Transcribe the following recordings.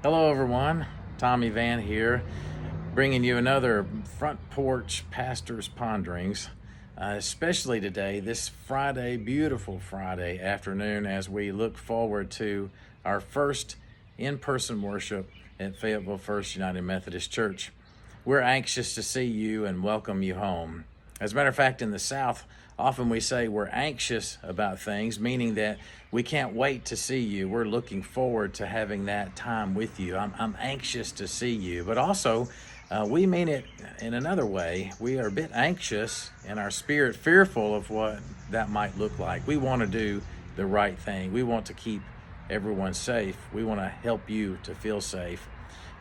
Hello everyone, Tommy Van here, bringing you another Front Porch Pastor's Ponderings, especially today, this Friday, beautiful Friday afternoon, as we look forward to our first in-person worship at Fayetteville First United Methodist Church. We're anxious to see you and welcome you home. As a matter of fact, in the South, often we say we're anxious about things, meaning that we can't wait to see you. We're looking forward to having that time with you. I'm anxious to see you. But also, we mean it in another way. We are a bit anxious in our spirit, fearful of what that might look like. We want to do the right thing. We want to keep everyone safe. We want to help you to feel safe.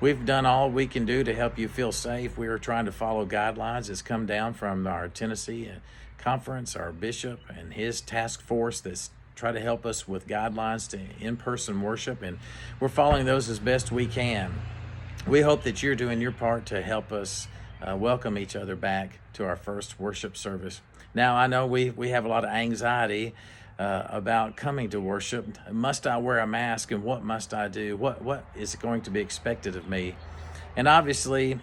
We've done all we can do to help you feel safe. We are trying to follow guidelines that's come down from our Tennessee conference, our bishop and his task force that's try to help us with guidelines to in-person worship, and we're following those as best we can. We hope that you're doing your part to help us welcome each other back to our first worship service. Now, I know we have a lot of anxiety about coming to worship. Must I wear a mask, and what must I do? What is going to be expected of me? And obviously,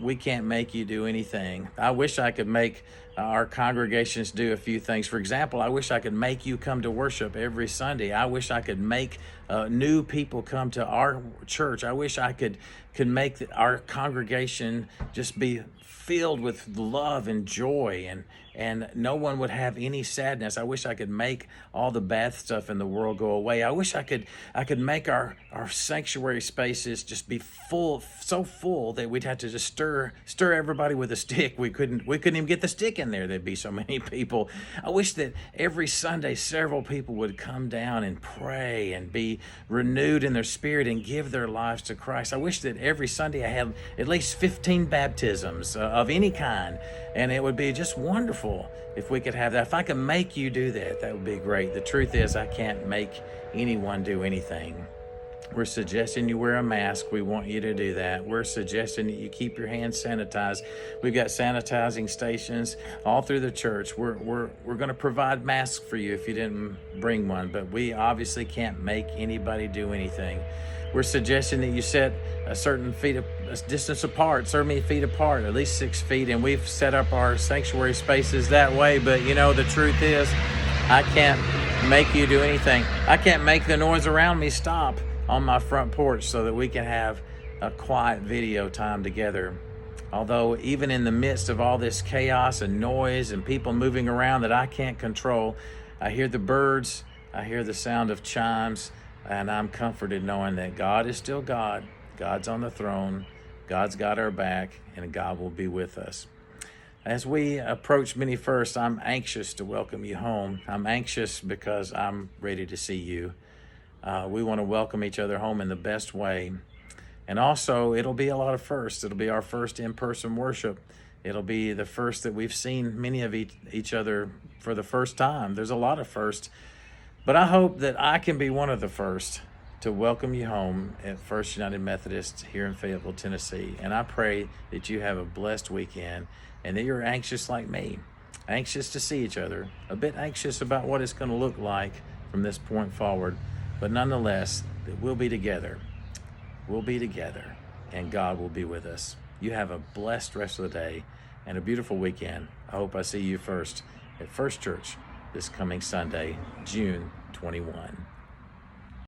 we can't make you do anything. I wish I could make our congregations do a few things. For example, I wish I could make you come to worship every Sunday. I wish I could make new people come to our church. I wish I could make our congregation just be filled with love and joy, and no one would have any sadness. I wish I could make all the bad stuff in the world go away. I wish I could make our sanctuary spaces just be full, so full that we'd have to just stir everybody with a stick. We couldn't even get the stick in there. There'd be so many people. I wish that every Sunday several people would come down and pray and be renewed in their spirit and give their lives to Christ. I wish that every Sunday I had at least 15 baptisms of any kind, and it would be just wonderful if we could have that. If I could make you do that, that would be great. The truth is, I can't make anyone do anything. We're suggesting you wear a mask. We want you to do that. We're suggesting that you keep your hands sanitized. We've got sanitizing stations all through the church. We're going to provide masks for you if you didn't bring one, but we obviously can't make anybody do anything. We're suggesting that you set a certain distance apart, so many feet apart, at least 6 feet, and we've set up our sanctuary spaces that way. But you know, the truth is, I can't make you do anything. I can't make the noise around me stop on my front porch so that we can have a quiet video time together. Although even in the midst of all this chaos and noise and people moving around that I can't control, I hear the birds, I hear the sound of chimes, and I'm comforted knowing that God is still God. God's on the throne. God's got our back, and God will be with us. As we approach Mini First, I'm anxious to welcome you home. I'm anxious because I'm ready to see you. We want to welcome each other home in the best way. And also, it'll be a lot of firsts. It'll be our first in-person worship. It'll be the first that we've seen many of each other for the first time. There's a lot of firsts. But I hope that I can be one of the first to welcome you home at First United Methodist here in Fayetteville, Tennessee. And I pray that you have a blessed weekend and that you're anxious like me, anxious to see each other, a bit anxious about what it's going to look like from this point forward. But nonetheless, that we'll be together. We'll be together, and God will be with us. You have a blessed rest of the day and a beautiful weekend. I hope I see you first at First Church this coming Sunday, June 21.